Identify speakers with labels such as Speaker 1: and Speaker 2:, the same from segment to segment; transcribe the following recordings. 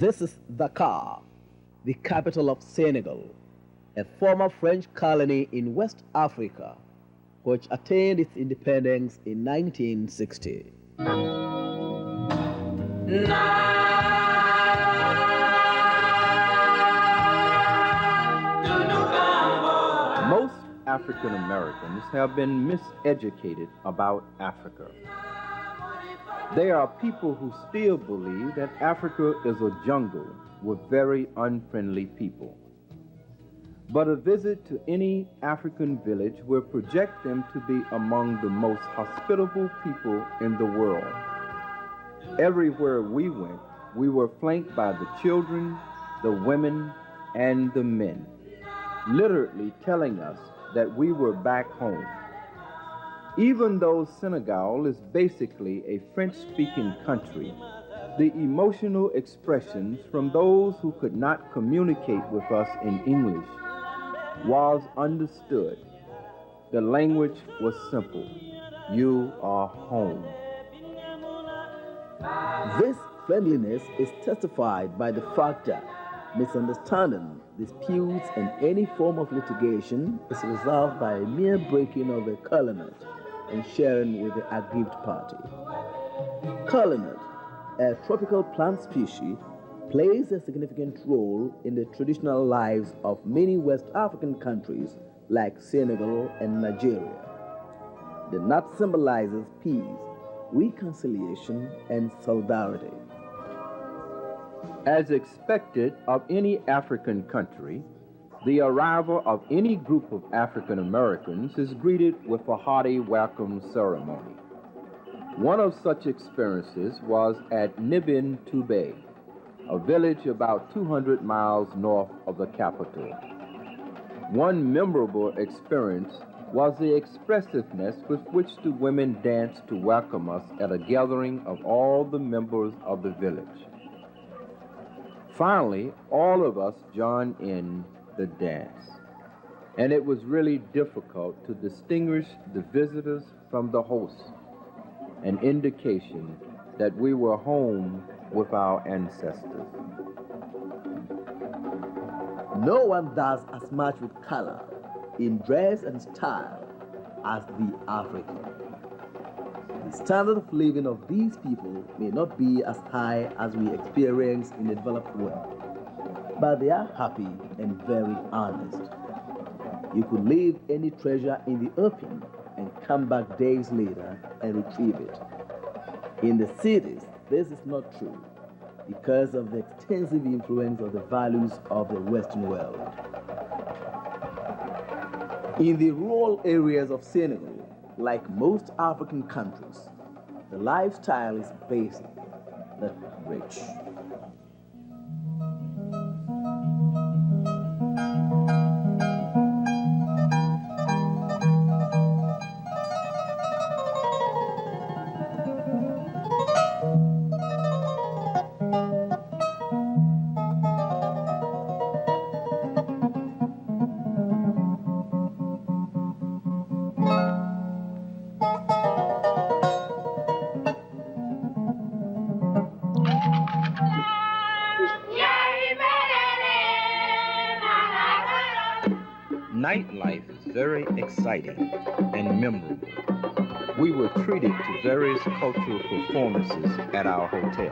Speaker 1: This is Dakar, the capital of Senegal, a former French colony in West Africa, which attained its independence in 1960.
Speaker 2: Most African Americans have been miseducated about Africa. There are people who still believe that Africa is a jungle with very unfriendly people. But a visit to any African village will project them to be among the most hospitable people in the world. Everywhere we went, we were flanked by the children, the women, and the men, literally telling us that we were back home. Even though Senegal is basically a French-speaking country, the emotional expressions from those who could not communicate with us in English was understood. The language was simple. You are home.
Speaker 1: This friendliness is testified by the fact that misunderstanding, disputes, and any form of litigation is resolved by a mere breaking of a kola nut and sharing with the aggrieved party. Kola nut, a tropical plant species, plays a significant role in the traditional lives of many West African countries like Senegal and Nigeria. The nut symbolizes peace, reconciliation, and solidarity.
Speaker 2: As expected of any African country, the arrival of any group of African Americans is greeted with a hearty welcome ceremony. One of such experiences was at Nibin Toubé, a village about 200 miles north of the capital. One memorable experience was the expressiveness with which the women danced to welcome us at a gathering of all the members of the village. Finally, all of us joined in the dance, and it was really difficult to distinguish the visitors from the hosts, an indication that we were home with our ancestors.
Speaker 1: No one does as much with color in dress and style as the African. The standard of living of these people may not be as high as we experience in the developed world, but they are happy and very honest. You could leave any treasure in the open and come back days later and retrieve it. In the cities, this is not true because of the extensive influence of the values of the Western world. In the rural areas of Senegal, like most African countries, the lifestyle is basic but rich.
Speaker 2: Nightlife is very exciting and memorable. We were treated to various cultural performances at our hotel.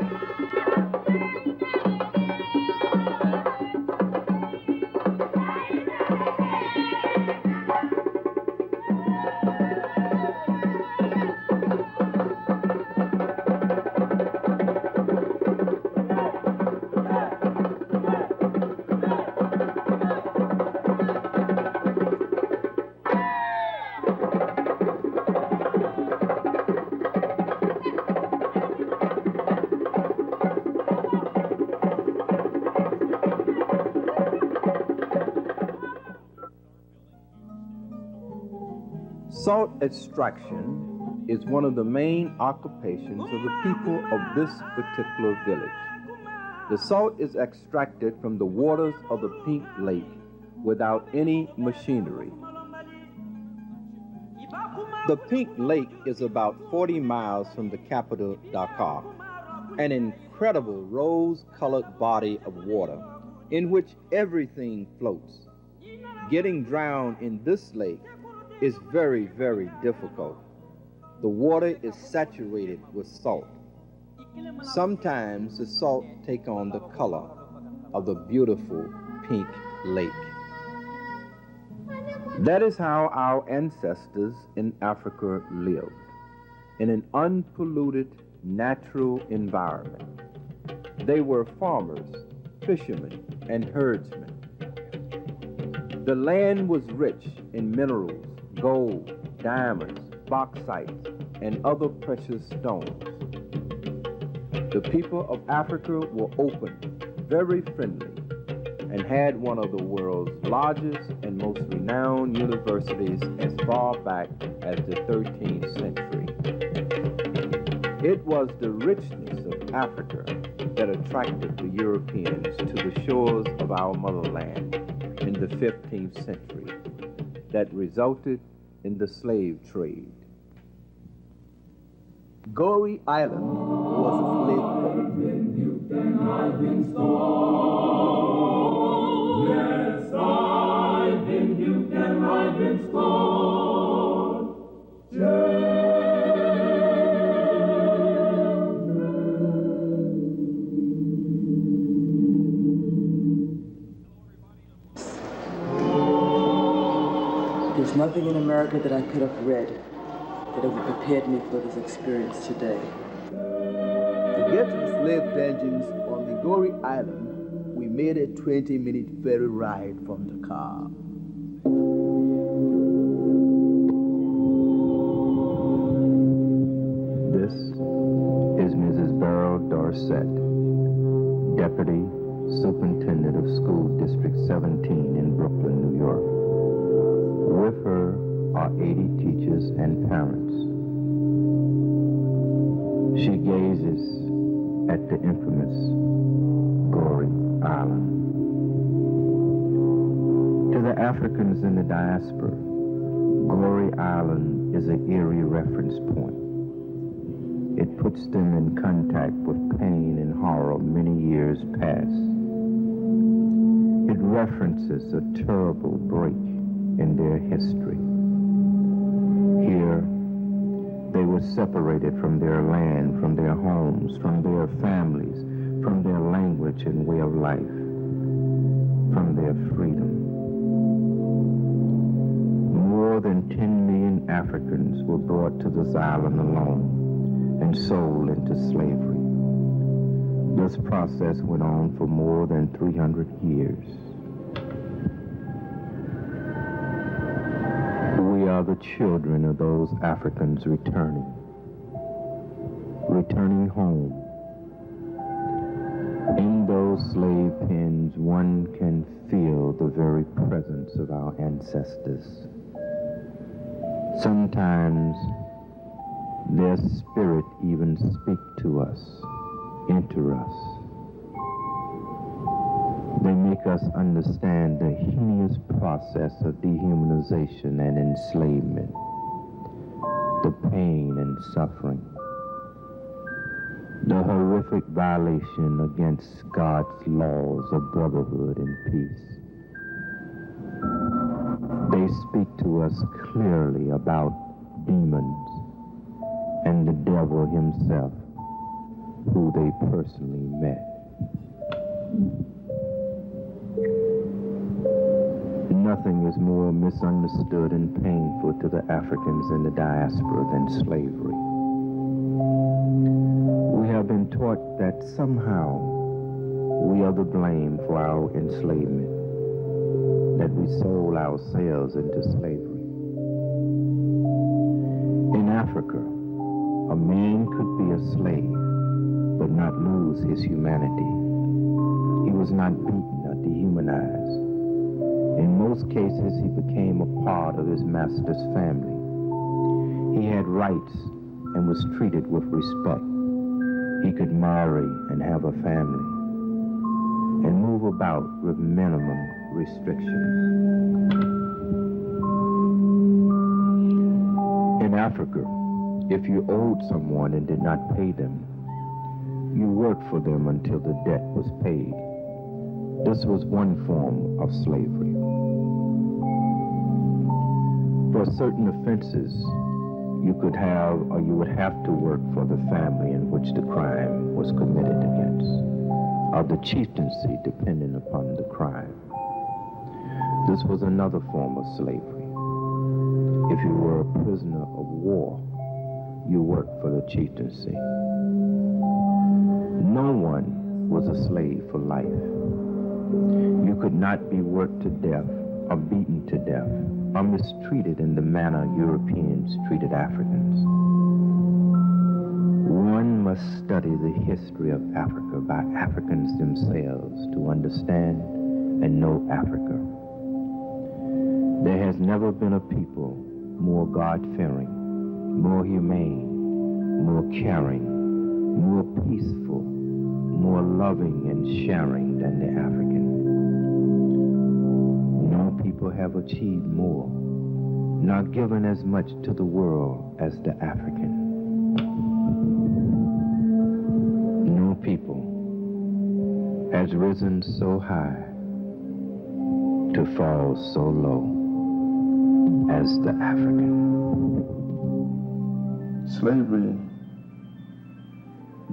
Speaker 2: Salt extraction is one of the main occupations of the people of this particular village. The salt is extracted from the waters of the Pink Lake without any machinery. The Pink Lake is about 40 miles from the capital, Dakar, an incredible incredible rose-colored body of water in which everything floats. Getting drowned in this lake is very, very difficult. The water is saturated with salt. Sometimes the salt takes on the color of the beautiful pink lake. That is how our ancestors in Africa lived, in an unpolluted, natural environment. They were farmers, fishermen, and herdsmen. The land was rich in minerals, gold, diamonds, bauxite, and other precious stones. The people of Africa were open, very friendly, and had one of the world's largest and most renowned universities as far back as the 13th century. It was the richness of Africa that attracted the Europeans to the shores of our motherland in the 15th century that resulted in the slave trade.
Speaker 1: Gorée Island was a slave port.
Speaker 3: Yes, I've been duped and I've been scorned.
Speaker 4: There's nothing in America that I could have read that would have prepared me for this experience today.
Speaker 1: To get to the slave dungeons on the Gorée Island, we made a 20-minute ferry ride from Dakar.
Speaker 2: This is Mrs. Beryl Dorset, Deputy Superintendent of School District 17 in Brooklyn, New York. With her are 80 teachers and parents. She gazes at the infamous Gorée Island. To the Africans in the diaspora, Gorée Island is an eerie reference point. It puts them in contact with pain and horror many years past. It references a terrible break in their history. Here, they were separated from their land, from their homes, from their families, from their language and way of life, from their freedom. More than 10 million Africans were brought to this island alone and sold into slavery. This process went on for more than 300 years. We are the children of those Africans returning home. In those slave pens, one can feel the very presence of our ancestors. Sometimes their spirit even speak to us, enter us. They make us understand the heinous process of dehumanization and enslavement, the pain and suffering, the horrific violation against God's laws of brotherhood and peace. They speak to us clearly about demons and the devil himself, who they personally met. Nothing is more misunderstood and painful to the Africans in the diaspora than slavery. We have been taught that somehow we are to blame for our enslavement, that we sold ourselves into slavery. In Africa, a man could be a slave, but not lose his humanity. He was not beaten or dehumanized. In most cases, he became a part of his master's family. He had rights and was treated with respect. He could marry and have a family and move about with minimum restrictions. In Africa, if you owed someone and did not pay them, You worked for them until the debt was paid. This was one form of slavery. For certain offenses, you could have or you would have to work for the family in which the crime was committed against, or the chieftaincy depending upon the crime. This was another form of slavery. If you were a prisoner of war, you worked for the chieftaincy. No one was a slave for life. You could not be worked to death or beaten to death or mistreated in the manner Europeans treated Africans. One must study the history of Africa by Africans themselves to understand and know Africa. There has never been a people more God-fearing, more humane, more caring, more peaceful, more loving and sharing than the African. No people have achieved more, nor given as much to the world as the African. No people has risen so high to fall so low as the African.
Speaker 5: Slavery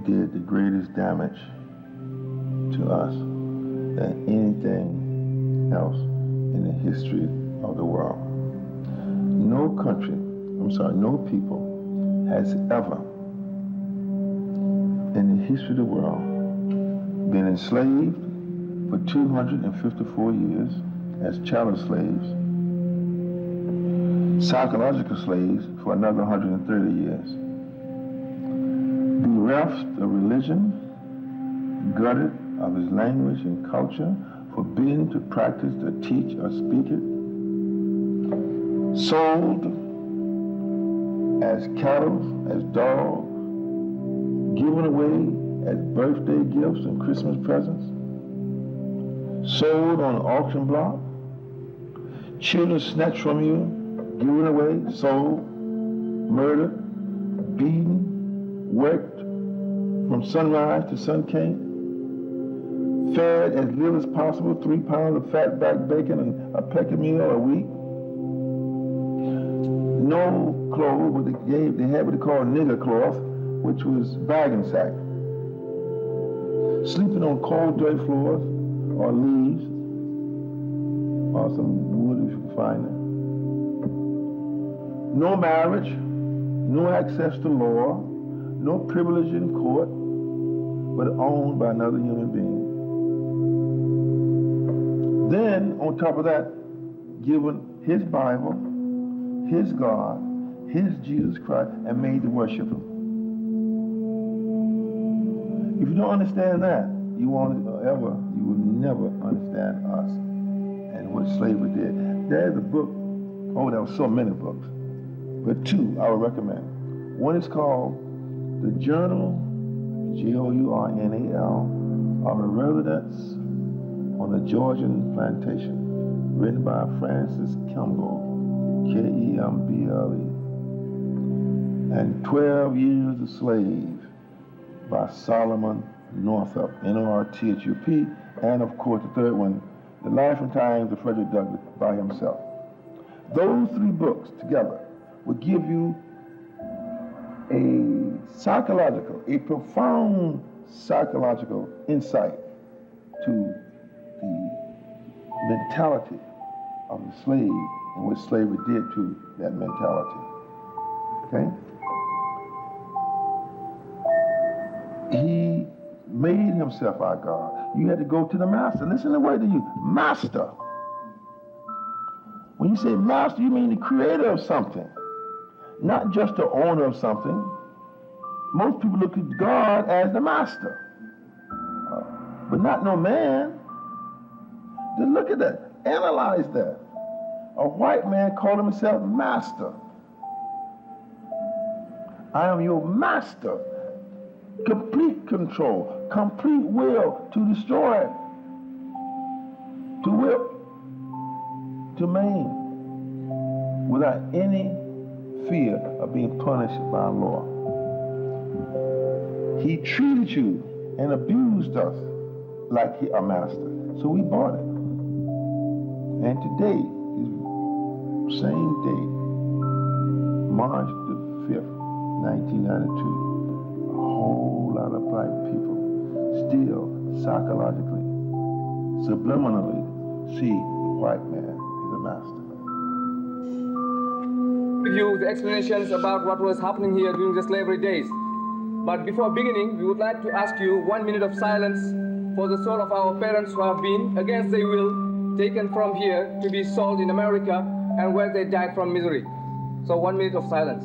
Speaker 5: did the greatest damage to us than anything else in the history of the world. No people has ever in the history of the world been enslaved for 254 years as chattel slaves, psychological slaves for another 130 years, bereft of religion, gutted of his language and culture, forbidden to practice, to teach, or speak it, sold as cattle, as dogs, given away as birthday gifts and Christmas presents, sold on an auction block, children snatched from you, given away, sold, murdered, beaten, worked from sunrise to sunking, fed as little as possible, 3 pounds of fatback bacon and a pecky meal a week. No clothes, but they had what they call nigger cloth, which was bag and sack. Sleeping on cold, dirty floors, or leaves, or some wood if you can find it. No marriage, no access to law, no privilege in court, but owned by another human being. Then, on top of that, given his Bible, his God, his Jesus Christ, and made to worship him. If you don't understand that, you will never understand us and what slavery did. There's a book, there were so many books, but 2 I would recommend. One is called The Journal, Journal, of a Residence on a Georgian Plantation, written by Francis Kemble, Kemble, and 12 Years a Slave by Solomon Northup, Northup, and of course the third one, The Life and Times of Frederick Douglass by himself. Those 3 books together will give you a profound psychological insight to the mentality of the slave and what slavery did to that mentality. Okay? He made himself our God. You had to go to the master. Listen to the word to you, master. When you say master, you mean the creator of something, not just the owner of something. Most people look at God as the master, but not no man. Just look at that. Analyze that. A white man called himself master. I am your master. Complete control, complete will to destroy, to whip, to maim, without any fear of being punished by law. He treated you and abused us like a master. So we bought it. And today, same day, March the 5th, 1992, a whole lot of black people still psychologically, subliminally see the white man as a master.
Speaker 6: Give you the explanations about what was happening here during the slavery days. But before beginning, we would like to ask you 1 minute of silence for the soul of our parents who have been, against their will, taken from here to be sold in America and where they died from misery. So 1 minute of silence.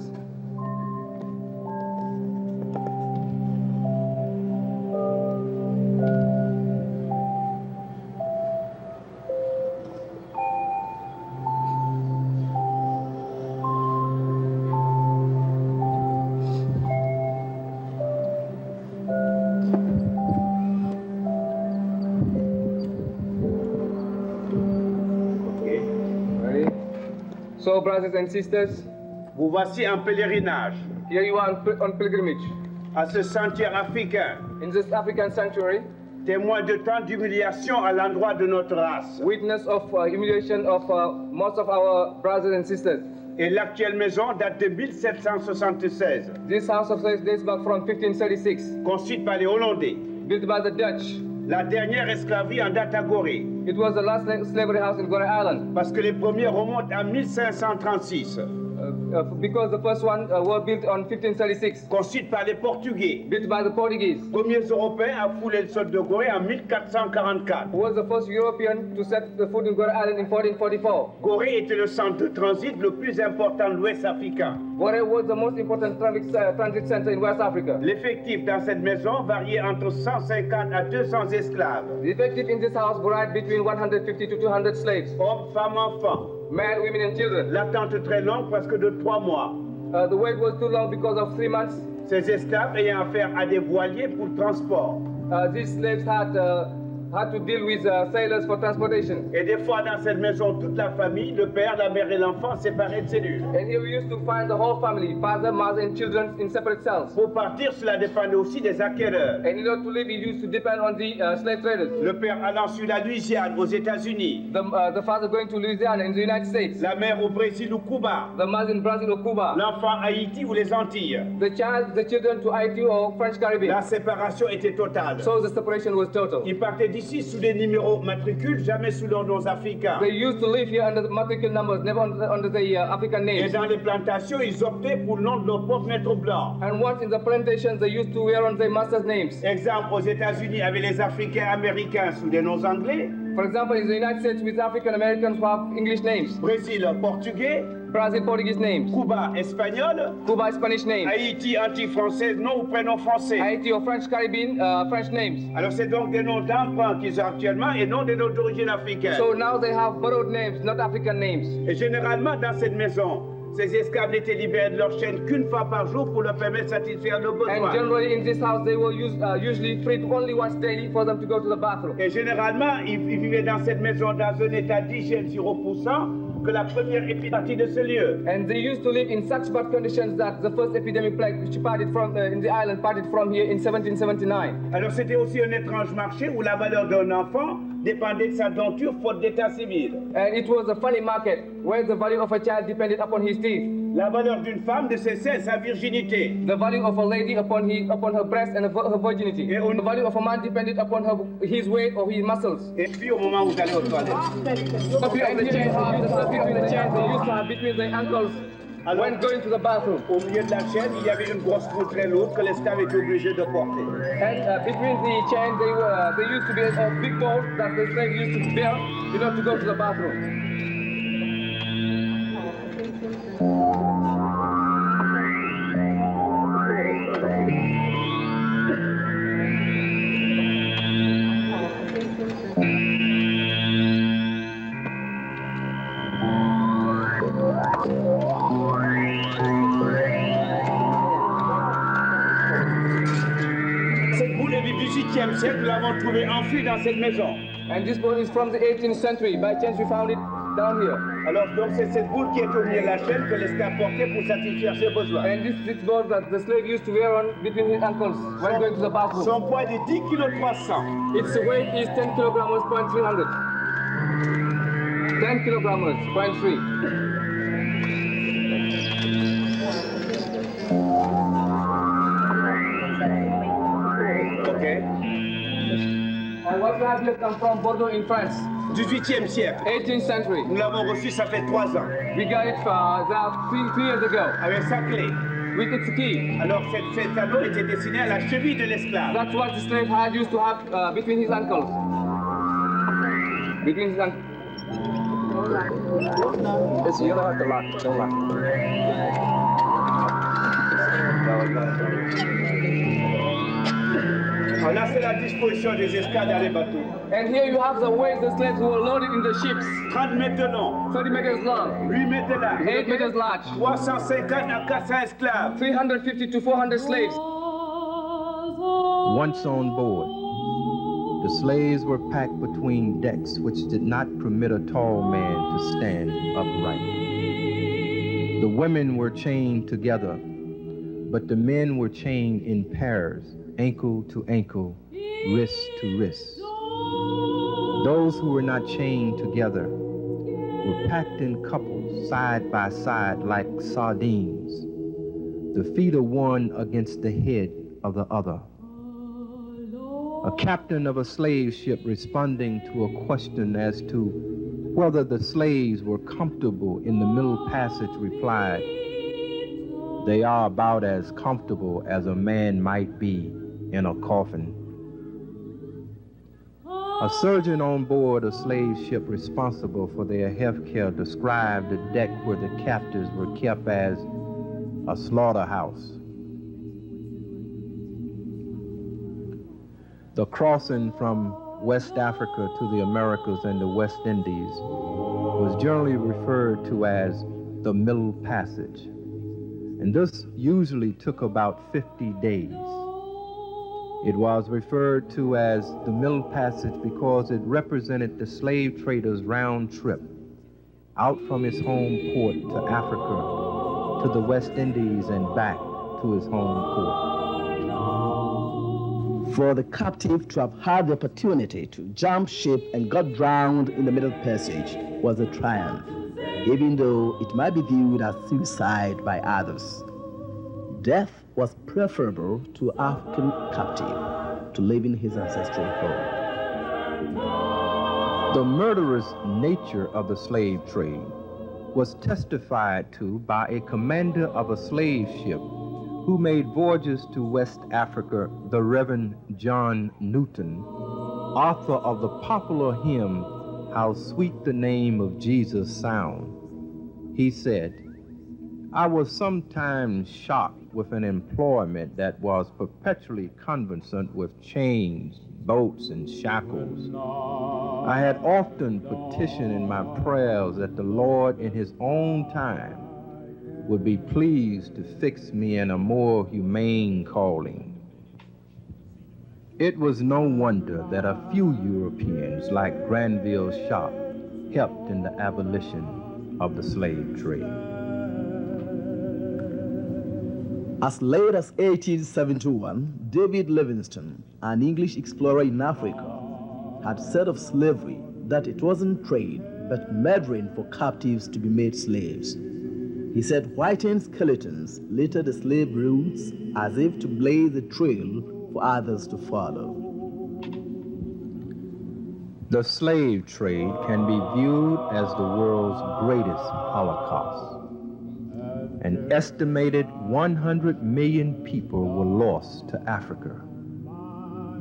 Speaker 6: So, brothers and sisters,
Speaker 7: vous voici en pèlerinage
Speaker 6: here you are on pilgrimage
Speaker 7: à ce sanctuaire africain,
Speaker 6: in this African sanctuary,
Speaker 7: témoin de tant d'humiliation à l'endroit de notre race.
Speaker 6: Witness of humiliation of most of our brothers and sisters.
Speaker 7: Et l'actuelle maison date de 1776.
Speaker 6: This house of slaves dates back from 1536.
Speaker 7: Construite par les Hollandais.
Speaker 6: Built by the Dutch.
Speaker 7: La dernière esclaverie en date à Gorée.
Speaker 6: It was the last slavery house in Gorée Island.
Speaker 7: Parce que les premiers remontent à 1536.
Speaker 6: Because the first one were built on 1536.
Speaker 7: Construite par les Portugais.
Speaker 6: Built by the Portuguese.
Speaker 7: Premiers Européens à fouler le sol de Gorée en 1444.
Speaker 6: Who was the first European to set the foot in Gorée Island in 1444.
Speaker 7: Gorée était le centre de transit le plus important de l'Ouest africain.
Speaker 6: Gorée was the most important transit center in West Africa.
Speaker 7: L'effectif dans cette maison variait entre 150 à 200 esclaves.
Speaker 6: The effective in this house varied between 150 to 200 slaves.
Speaker 7: Hommes, femmes, enfants.
Speaker 6: Men, women and children.
Speaker 7: L'attente très longue, presque de 3 mois.
Speaker 6: The wait was too long because of 3 months.
Speaker 7: Ces esclaves ayant affaire à des voiliers pour le transport.
Speaker 6: These slaves had to deal with sailors for transportation.
Speaker 7: Et des fois dans cette maison, toute la famille, le père, la mère et l'enfant séparés de cellules.
Speaker 6: And here we used to find the whole family, father, mother and children in separate cells.
Speaker 7: Pour partir, cela dépendait aussi des acquéreurs.
Speaker 6: And in order to live, it used to depend on the slave traders.
Speaker 7: Le père allant sur la Louisiane aux États-Unis.
Speaker 6: The father going to Louisiana in the United States.
Speaker 7: La mère au Brésil ou Cuba.
Speaker 6: The mother in Brazil or Cuba.
Speaker 7: L'enfant à Haïti ou les Antilles.
Speaker 6: The children to Haiti or French Caribbean.
Speaker 7: La séparation était totale.
Speaker 6: So the separation was total.
Speaker 7: Ils partaient d'ici sous des numéros matricules, jamais sous leurs noms africains.
Speaker 6: They used to live here under the matricule numbers, never under the African names.
Speaker 7: Et dans les plantations, ils optaient pour le nom de leur propre maître blanc.
Speaker 6: And once in the plantations, they used to wear on their master's names.
Speaker 7: Exemple, aux États-Unis, avec les Africains américains sous des noms anglais.
Speaker 6: For example, in the United States, with African Americans who have English names.
Speaker 7: Brésil, portugais.
Speaker 6: Brazil, Portuguese names.
Speaker 7: Cuba, espagnol.
Speaker 6: Cuba, Spanish names.
Speaker 7: Haïti, anti-français, nom ou prénom français.
Speaker 6: Haïti or French Caribbean, French names.
Speaker 7: Alors c'est donc des noms d'emprunt qu'ils ont actuellement et non des noms d'origine africaine.
Speaker 6: So now they have borrowed names, not African names.
Speaker 7: Et généralement dans cette maison, ces esclaves n'étaient libérés de leur chaîne qu'une fois par jour pour leur permettre de satisfaire leurs besoins.
Speaker 6: And generally in this house they were usually freed only once daily for them to go to the bathroom.
Speaker 7: Et généralement, ils vivaient dans cette maison dans un état d'hygiène si repoussant que la première épidémie de ce lieu.
Speaker 6: And they used to live in such bad conditions that the first epidemic plague which parted from in the island parted from here in 1779.
Speaker 7: Alors c'était aussi un étrange marché où la valeur d'un enfant dépendait de sa denture faute d'état civil.
Speaker 6: And it was a funny market where the value of a child depended upon his teeth.
Speaker 7: La valeur d'une femme de ses seins, sa virginité.
Speaker 6: The value of a lady upon her breast and her virginity.
Speaker 7: Et
Speaker 6: the value of a man depended upon his weight or his muscles.
Speaker 7: Et puis au moment où vous allez aux toilettes.
Speaker 6: Between the chains they used to have between their ankles.
Speaker 7: Alors,
Speaker 6: when going to the bathroom.
Speaker 7: Au milieu de la chaîne, il y avait une grosse roue très lourde que l'esclave était obligé de porter.
Speaker 6: And between the chains, there used to be a big bowl that the slave used to bear in order to go to the bathroom.
Speaker 7: Siècle, nous l'avons trouvé enfui dans cette maison.
Speaker 6: And this bowl is from the 18th century. By chance we found it down here.
Speaker 7: Alors donc c'est cette boule qui est au milieu de la chaîne que l'esclave portait pour satisfaire ses besoins.
Speaker 6: And this board that the slave used to wear on between his ankles when going to the bathroom.
Speaker 7: Son poids est de 10 kg 300.
Speaker 6: Its weight is 10 kilograms, 0.300. 10 kilograms, 0.3.
Speaker 7: Okay.
Speaker 6: And what we have here come from Bordeaux in France.
Speaker 7: 18e siècle.
Speaker 6: 18th century.
Speaker 7: Nous l'avons reçu, ça fait 3 ans.
Speaker 6: We got it three years ago.
Speaker 7: Avec sa clé.
Speaker 6: With its key.
Speaker 7: Alors cet anneau était destiné à la cheville de l'esclave.
Speaker 6: That's what the slave had used to have between his ankles. Between his ankles.
Speaker 2: It's, you don't have to lock it. Don't lock
Speaker 7: Alors là, c'est la disposition des esclaves dans les bateaux.
Speaker 6: And here you have the ways the slaves were loaded in the ships.
Speaker 7: 30 mètres long.
Speaker 6: 30 meters long.
Speaker 7: 8 mètres large.
Speaker 6: 8 meters large.
Speaker 7: 350 à 400 esclaves.
Speaker 6: 350 to 400 slaves.
Speaker 2: Once on board, the slaves were packed between decks which did not permit a tall man to stand upright. The women were chained together, but the men were chained in pairs, ankle to ankle, wrist to wrist. Those who were not chained together were packed in couples side by side like sardines, the feet of one against the head of the other. A captain of a slave ship responding to a question as to whether the slaves were comfortable in the middle passage replied, "They are about as comfortable as a man might be in a coffin." A surgeon on board a slave ship responsible for their health care described the deck where the captives were kept as a slaughterhouse. The crossing from West Africa to the Americas and the West Indies was generally referred to as the Middle Passage, and this usually took about 50 days. It was referred to as the Middle Passage because it represented the slave trader's round trip out from his home port to Africa, to the West Indies and back to his home port.
Speaker 1: For the captive to have had the opportunity to jump ship and got drowned in the Middle Passage was a triumph, even though it might be viewed as suicide by others. Death was preferable to African captive to leaving his ancestral home.
Speaker 2: The murderous nature of the slave trade was testified to by a commander of a slave ship who made voyages to West Africa, the Reverend John Newton, author of the popular hymn, "How Sweet the Name of Jesus Sound." He said, "I was sometimes shocked with an employment that was perpetually conversant with chains, bolts, and shackles. I had often petitioned in my prayers that the Lord in his own time would be pleased to fix me in a more humane calling." It was no wonder that a few Europeans like Granville Sharp helped in the abolition of the slave trade.
Speaker 1: As late as 1871, David Livingstone, an English explorer in Africa, had said of slavery that it wasn't trade, but murdering for captives to be made slaves. He said whitened skeletons littered the slave routes as if to blaze a trail for others to follow.
Speaker 2: The slave trade can be viewed as the world's greatest Holocaust. An estimated 100 million people were lost to Africa.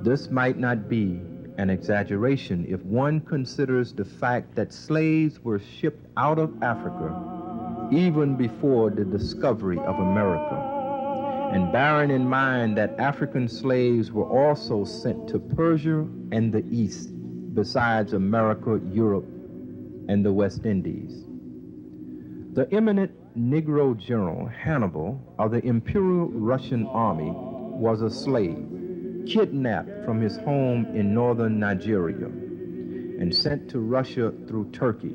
Speaker 2: This might not be an exaggeration if one considers the fact that slaves were shipped out of Africa even before the discovery of America, and bearing in mind that African slaves were also sent to Persia and the East, besides America, Europe, and the West Indies. The eminent Negro General Hannibal of the Imperial Russian Army was a slave, kidnapped from his home in northern Nigeria and sent to Russia through Turkey.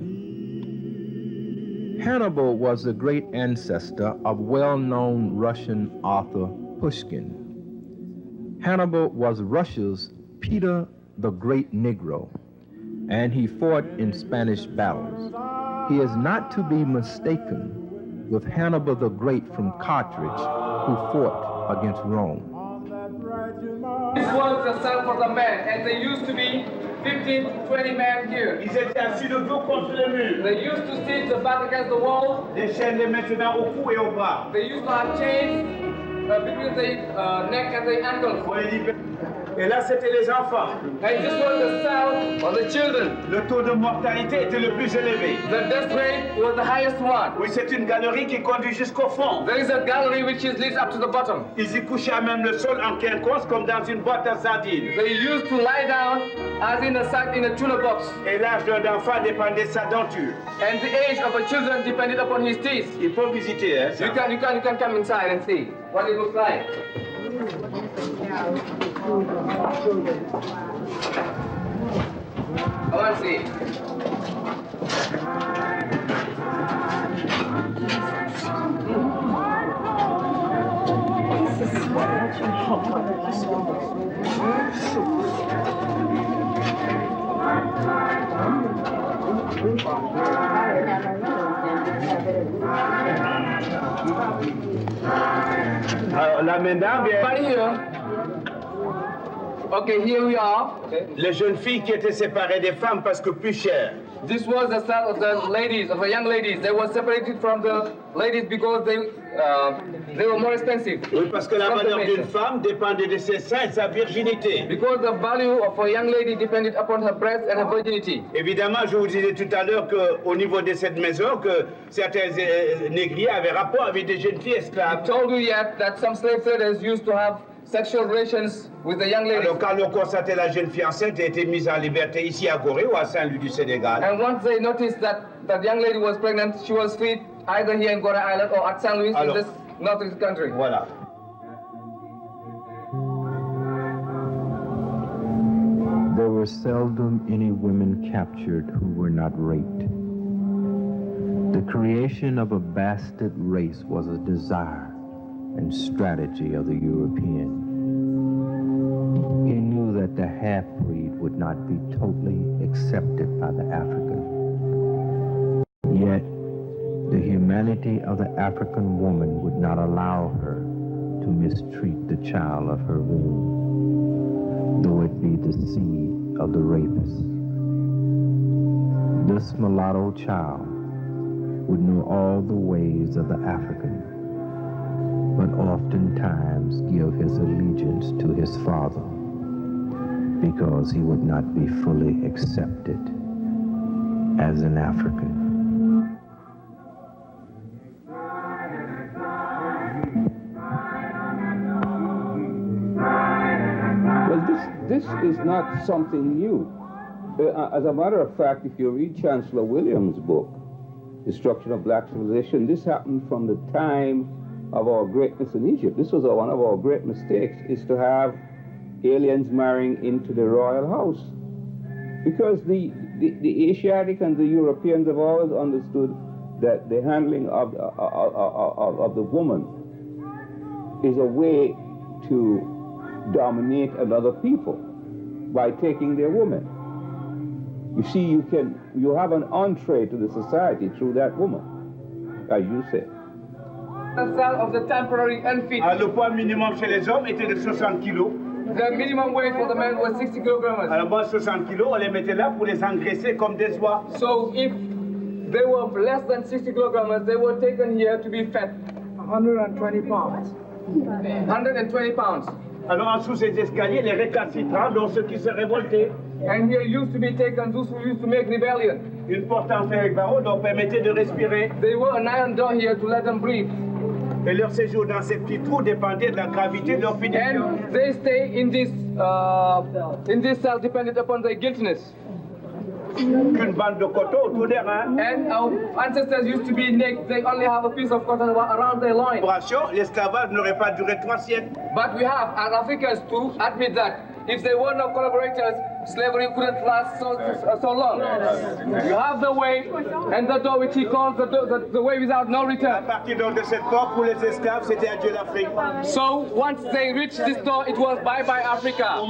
Speaker 2: Hannibal was the great ancestor of well-known Russian author Pushkin. Hannibal was Russia's Peter the Great Negro, and he fought in Spanish battles. He is not to be mistaken with Hannibal the Great from Carthage, who fought against Rome.
Speaker 6: This was the cell for the men, and they used to be 15 to 20 men here.
Speaker 7: Ils étaient assis le dos contre le mur.
Speaker 6: They used to sit the back against the wall.
Speaker 7: Les chaînes les maintenant au cou et au bras.
Speaker 6: They used to have chains between the neck and the ankles.
Speaker 7: Pour les libérer. Et là, c'était les enfants.
Speaker 6: And this was the cell for the children.
Speaker 7: Le taux de mortalité était le plus élevé.
Speaker 6: The death rate was the highest one.
Speaker 7: Oui, c'est une galerie qui conduit jusqu'au fond.
Speaker 6: There is a gallery which leads up to the bottom.
Speaker 7: Ils y couchaient à même le sol en quinconce comme dans une boîte à sardines.
Speaker 6: They used to lie down as in a tuna box.
Speaker 7: Et l'âge d'un enfant dépendait de sa denture.
Speaker 6: And the age of a children depended upon his teeth.
Speaker 7: Il faut visiter, hein, ça.
Speaker 6: You can come inside and see what it looks like. Come on, see.
Speaker 7: Alors, là maintenant, bien.
Speaker 6: Right here. Okay, here we are. Okay.
Speaker 7: Les jeunes filles qui étaient séparées des femmes parce que plus cher.
Speaker 6: This was the cell of the ladies, of the young ladies. They were separated from the ladies because they were more expensive.
Speaker 7: Oui, parce que la valeur d'une femme dépendait de ses seins et sa virginité.
Speaker 6: Because the value of a young lady depended upon her breast and her virginity.
Speaker 7: Évidemment, je vous disais tout à l'heure qu'au niveau de cette maison, que certains négriers avaient rapport avec des jeunes filles esclaves.
Speaker 6: I told you yet that some slave traders used to have sexual relations with the young ladies.
Speaker 7: Alors quand on constatait la jeune fille enceinte a été mise en liberté ici à Gorée ou à Saint-Louis du Sénégal.
Speaker 6: And once they noticed that that young lady was pregnant, she was freed either here in Gorée Island or at St. Louis in this northern country.
Speaker 7: Voilà.
Speaker 2: There were seldom any women captured who were not raped. The creation of a bastard race was a desire and strategy of the European. He knew that the half-breed would not be totally accepted by the African. Yet, the humanity of the African woman would not allow her to mistreat the child of her womb, though it be the seed of the rapist. This mulatto child would know all the ways of the African, but oftentimes give his allegiance to his father because he would not be fully accepted as an African.
Speaker 8: Well, this is not something new. As a matter of fact, if you read Chancellor Williams' book, Destruction of Black Civilization, this happened from the time of our greatness in Egypt. This was one of our great mistakes, is to have aliens marrying into the royal house. Because the Asiatic and the Europeans have always understood that the handling of the woman is a way to dominate another people by taking their woman. You see, you have an entree to the society through that woman, as you say.
Speaker 6: The cell of the temporary unfit.
Speaker 7: Le poids minimum chez les hommes était de 60 kilos.
Speaker 6: The minimum weight for the men was 60 kilograms.
Speaker 7: Alors, bon, 60 kilos, on les mettait là pour les engraisser comme des oies.
Speaker 6: So if they were less than 60 kilograms, they were taken here to be fed.
Speaker 9: 120 pounds.
Speaker 6: 120 pounds.
Speaker 7: Alors, en sous ces escaliers, les récalcitrants, donc ceux qui se révoltaient.
Speaker 6: And here used to be taken those who used to make rebellion.
Speaker 7: Une porte en fer avec barreaux leur permettait de respirer.
Speaker 6: They were an iron door here to let them breathe.
Speaker 7: Et leur séjour dans ces petits trous dépendait de la gravité de leur punition.
Speaker 6: And they stay in this cell dependent upon their guiltiness.
Speaker 7: Qu'une bande de coton autour des reins.
Speaker 6: And our ancestors used to be naked. They only have a piece of cotton around their loins.
Speaker 7: L'esclavage n'aurait pas duré 3 siècles.
Speaker 6: But we have, as Africans too, admit that if there were no collaborators, slavery couldn't last so long. You have the way, and the door which he calls the way without no return.
Speaker 7: À partir donc de cette porte pour les esclaves, c'était adieu l'Afrique.
Speaker 6: So once they reached this door, it was bye-bye Africa.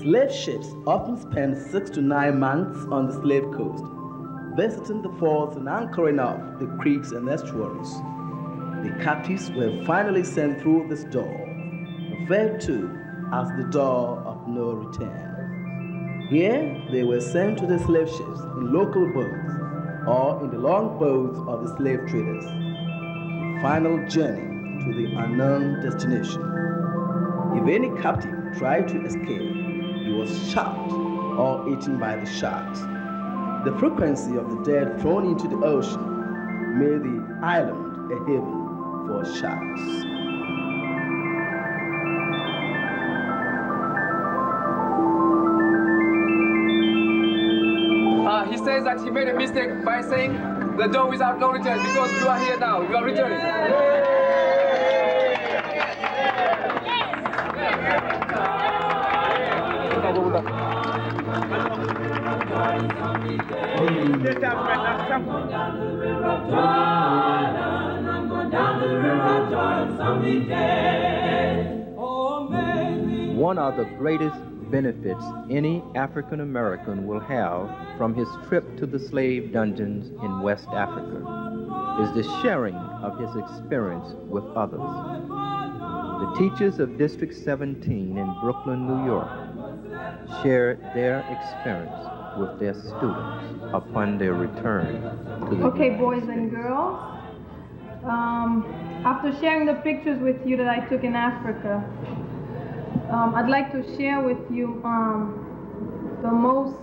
Speaker 1: Slave ships often spend 6 to 9 months on the slave coast, visiting the forts and anchoring off the creeks and estuaries. The captives were finally sent through this door, referred to as the door of no return. Here, they were sent to the slave ships in local boats or in the long boats of the slave traders. The final journey to the unknown destination. If any captive tried to escape, he was shot or eaten by the sharks. The frequency of the dead thrown into the ocean made the island a haven for sharks.
Speaker 6: He says that he made a mistake by saying the door without no return because you are here now, you are returning.
Speaker 2: One of the greatest benefits any African American will have from his trip to the slave dungeons in West Africa is the sharing of his experience with others. The teachers of District 17 in Brooklyn, New York, shared their experience with their students upon their return to the
Speaker 10: Okay, boys and girls, after sharing the pictures with you that I took in Africa, I'd like to share with you the most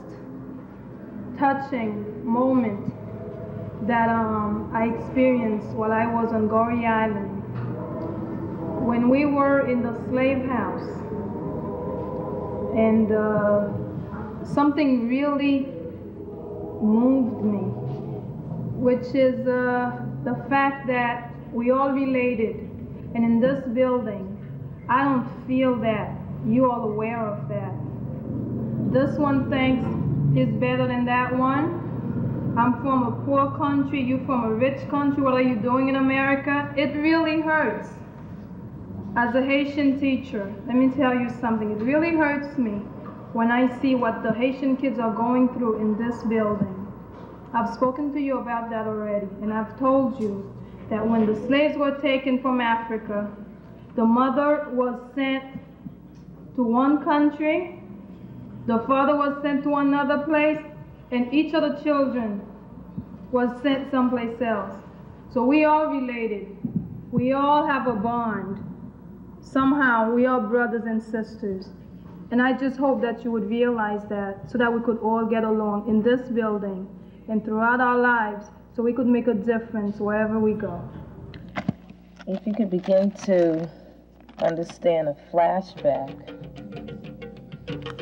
Speaker 10: touching moment that I experienced while I was on Gorée Island. When we were in the slave house, and something really moved me, which is the fact that we all related, and in this building, I don't feel that you all aware of that. This one thinks is better than that one. I'm from a poor country, you from a rich country, what are you doing in America? It really hurts. As a Haitian teacher, let me tell you something, it really hurts me when I see what the Haitian kids are going through in this building. I've spoken to you about that already, and I've told you that when the slaves were taken from Africa, the mother was sent to one country, the father was sent to another place, and each of the children was sent someplace else. So we all related. We all have a bond. Somehow we are brothers and sisters. And I just hope that you would realize that so that we could all get along in this building and throughout our lives so we could make a difference wherever we go.
Speaker 11: If you could begin to understand a flashback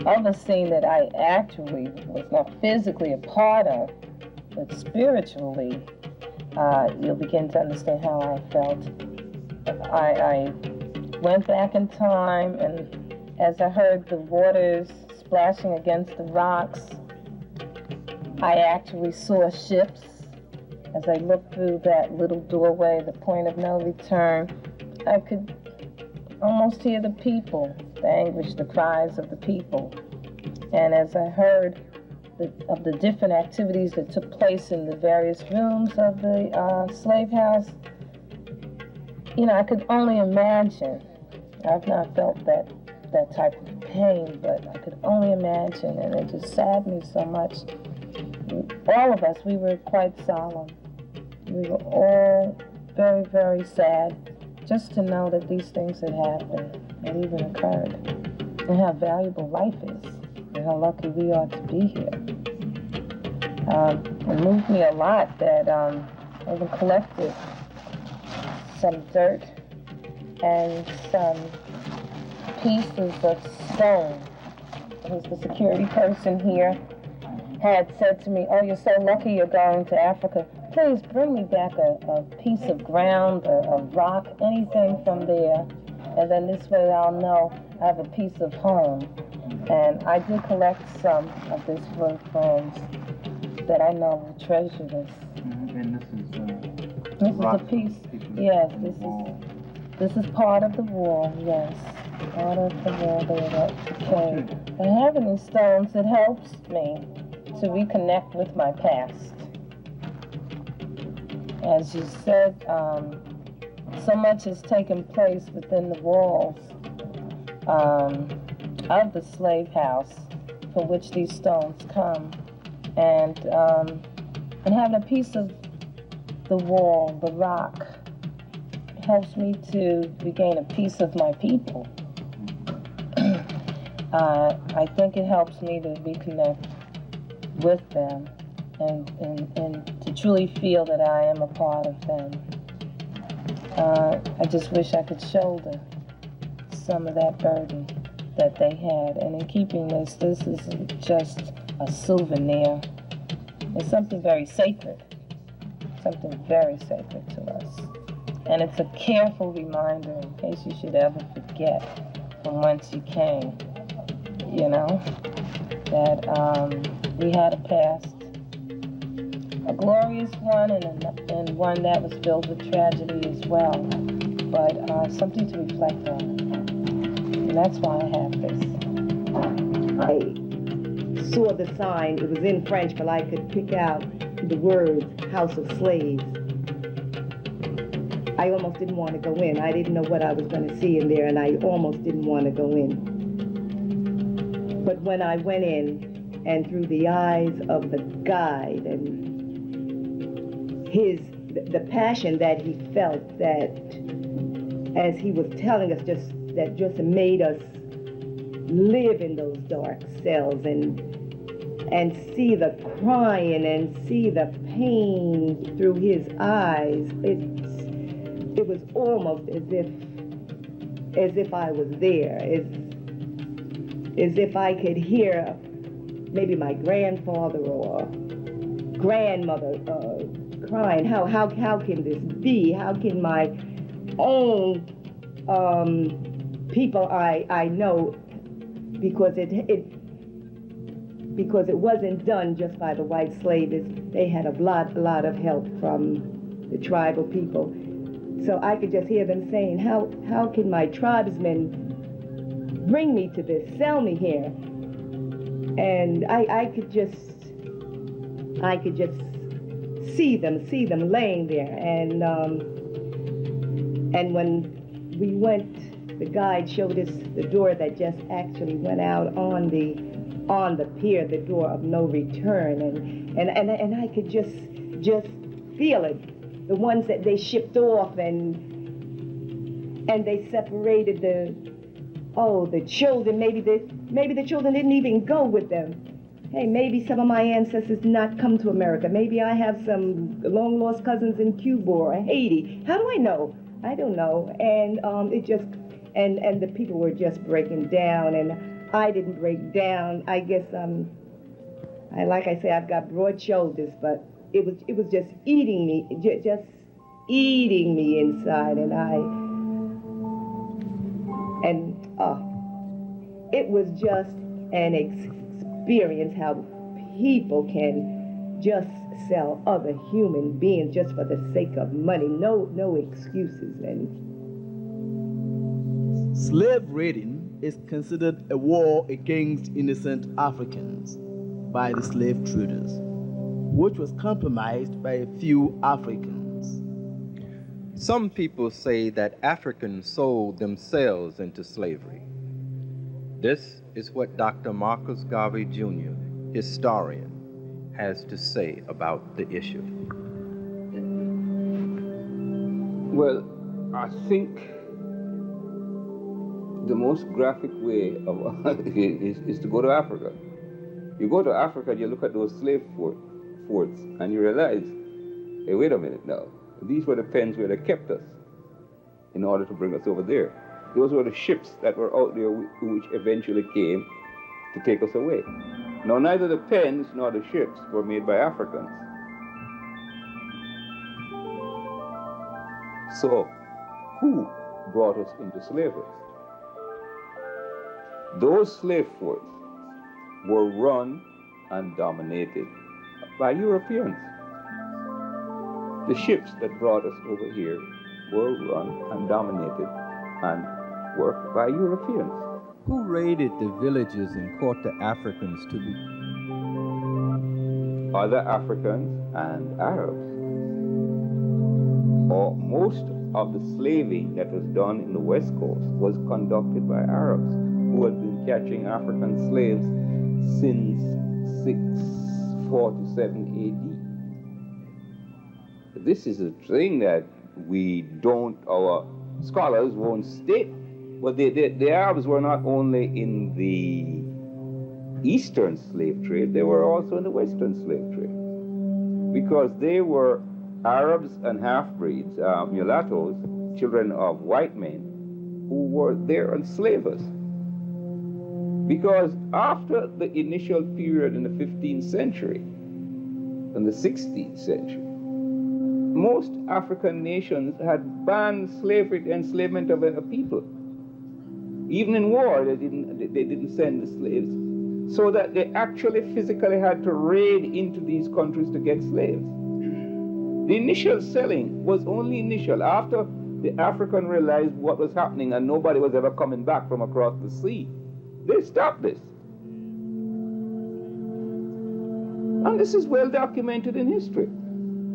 Speaker 11: of a scene that I actually was not physically a part of, but spiritually, you'll begin to understand how I felt. I went back in time, and as I heard the waters splashing against the rocks, I actually saw ships. As I looked through that little doorway, the point of no return, I could almost hear the people, the anguish, the cries of the people. And as I heard of the different activities that took place in the various rooms of the slave house, you know, I could only imagine. I've not felt that type of pain, but I could only imagine, and it just saddened me so much. All of us, we were quite solemn. We were all very, very sad just to know that these things had happened and even occurred, and how valuable life is, and how lucky we are to be here. It moved me a lot that I even collected some dirt and some pieces of stone. It was the security person here had said to me, "Oh, you're so lucky you're going to Africa. Please bring me back a piece of ground, a rock, anything from there, And then this way I'll know I have a piece of home. And I did collect some of this for friends that I know will treasure this.
Speaker 12: And
Speaker 11: this is a piece. Yes, this is part of the wall. Yes, part of the wall there that decayed. And having these stones, it helps me to reconnect with my past. As you said, so much has taken place within the walls of the slave house from which these stones come. And having a piece of the wall, the rock, helps me to regain a piece of my people. I think it helps me to reconnect with them and to truly feel that I am a part of them. I just wish I could shoulder some of that burden that they had. And in keeping this isn't just a souvenir. It's something very sacred, something very sacred to us. And it's a careful reminder in case you should ever forget from whence you came, you know, that we had a past, a glorious one and one that was filled with tragedy as well, but something to reflect on. And that's why I have this.
Speaker 13: I saw the sign. It was in French, but I could pick out the words, House of Slaves. I almost didn't want to go in. I didn't know what I was going to see in there, and I almost didn't want to go in. But when I went in, and through the eyes of the guide and the passion that he felt, that as he was telling us, just made us live in those dark cells and see the crying and see the pain through his eyes. It was almost as if I was there, as if I could hear maybe my grandfather or grandmother crying. How can this be? How can my own people I know, because it wasn't done just by the white slaves. They had a lot of help from the tribal people. So I could just hear them saying, how can my tribesmen bring me to this, sell me here? And I could just see them laying there. And when we went, the guide showed us the door that just actually went out on the pier, the door of no return, and I could just feel it. The ones that they shipped off and they separated the children. Maybe the children didn't even go with them. Hey, maybe some of my ancestors did not come to America. Maybe I have some long lost cousins in Cuba or Haiti. How do I know? I don't know. And and the people were just breaking down, and I didn't break down. I guess like I say, I've got broad shoulders, but it was just eating me, just eating me inside, it was just an experience how people can just sell other human beings just for the sake of money. No excuses. And
Speaker 1: slave raiding is considered a war against innocent Africans by the slave traders, which was compromised by a few Africans.
Speaker 2: Some people say that Africans sold themselves into slavery. This is what Dr. Marcus Garvey Jr., historian, has to say about the issue.
Speaker 8: Well, I think the most graphic way of is to go to Africa. You go to Africa and you look at those slave forts and you realize, hey, wait a minute now. These were the pens where they kept us in order to bring us over there. Those were the ships that were out there which eventually came to take us away. Now, neither the pens nor the ships were made by Africans. So, who brought us into slavery. Those slave forts were run and dominated by Europeans. The ships that brought us over here were run and dominated and worked by Europeans.
Speaker 2: Who raided the villages and caught the Africans to be?
Speaker 8: Other Africans and Arabs. Or most of the slaving that was done in the West Coast was conducted by Arabs who had been catching African slaves since 647 AD. This is a thing that our scholars won't state. But the Arabs were not only in the Eastern slave trade, they were also in the Western slave trade. Because they were Arabs and half-breeds, mulattoes, children of white men, who were there and slavers. Because after the initial period in the 15th century and the 16th century, most African nations had banned slavery, the enslavement of a people. Even in war, they didn't send the slaves, so that they actually physically had to raid into these countries to get slaves. The initial selling was only initial. After the African realized what was happening and nobody was ever coming back from across the sea, they stopped this. And this is well documented in history.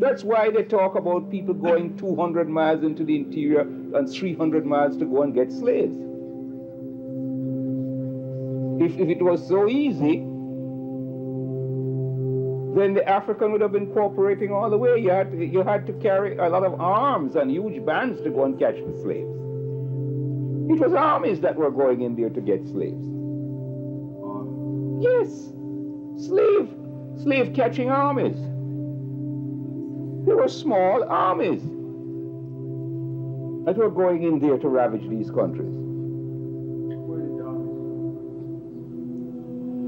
Speaker 8: That's why they talk about people going 200 miles into the interior and 300 miles to go and get slaves. If it was so easy, then the African would have been cooperating all the way. You had to carry a lot of arms and huge bands to go and catch the slaves. It was armies that were going in there to get slaves. Yes, slave catching armies. They were small armies that were going in there to ravage these countries.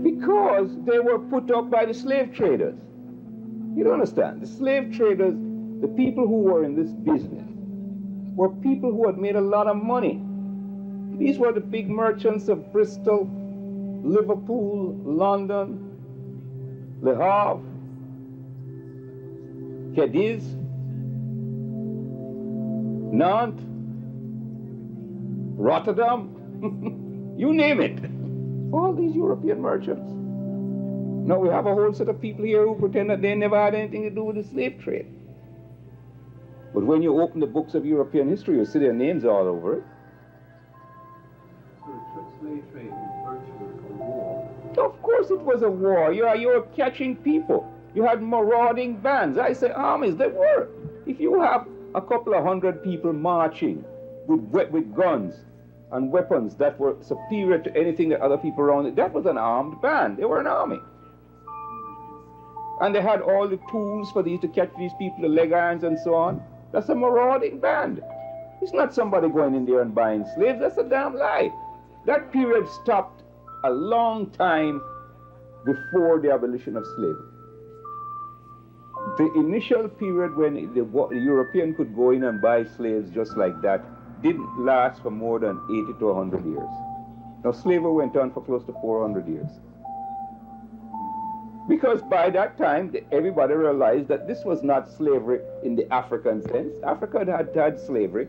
Speaker 8: Because they were put up by the slave traders. You don't understand? The slave traders, the people who were in this business, were people who had made a lot of money. These were the big merchants of Bristol, Liverpool, London, Le Havre, Cadiz, Nantes, Rotterdam, you name it. All these European merchants. Now we have a whole set of people here who pretend that they never had anything to do with the slave trade. But when you open the books of European history, you see their names all over it.
Speaker 12: So the slave trade was virtually a war.
Speaker 8: Of course it was a war. You're catching people. You had marauding bands. I say armies, they were. If you have a couple of hundred people marching with guns and weapons that were superior to anything that other people around it, that was an armed band. They were an army. And they had all the tools for these to catch these people, the leg irons and so on. That's a marauding band. It's not somebody going in there and buying slaves. That's a damn lie. That period stopped a long time before the abolition of slavery. The initial period when the European could go in and buy slaves just like that didn't last for more than 80 to 100 years. Now slavery went on for close to 400 years. Because by that time, everybody realized that this was not slavery in the African sense. Africa had slavery.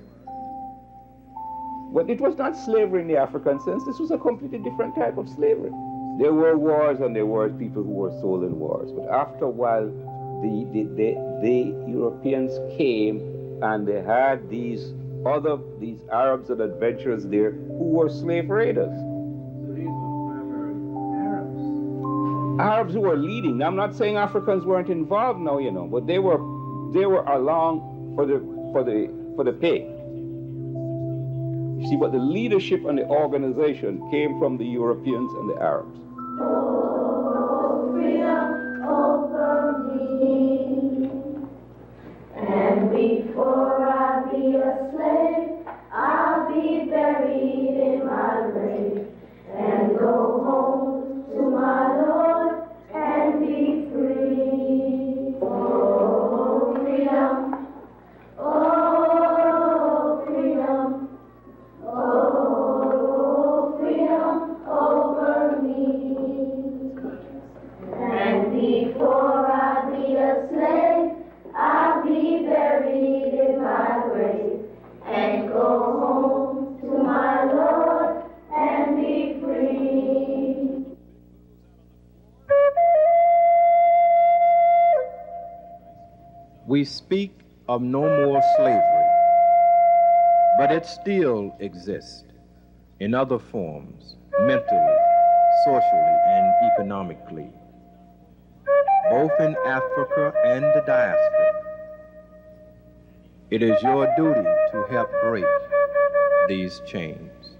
Speaker 8: But it was not slavery in the African sense. This was a completely different type of slavery. There were wars and there were people who were sold in wars. But after a while, the Europeans came and they had these Arabs and adventurers there who were slave raiders.
Speaker 12: So these were primarily Arabs.
Speaker 8: Arabs who were leading. Now, I'm not saying Africans weren't involved now, you know, but they were along for the pay. You see, but the leadership and the organization came from the Europeans and the Arabs.
Speaker 3: Oh, freedom over me. And before I be a slave, I'll be buried in my grave and go home to my Lord and be free. Oh, freedom. Oh, freedom.
Speaker 2: We speak of no more slavery, but it still exists in other forms, mentally, socially, and economically, both in Africa and the diaspora. It is your duty to help break these chains.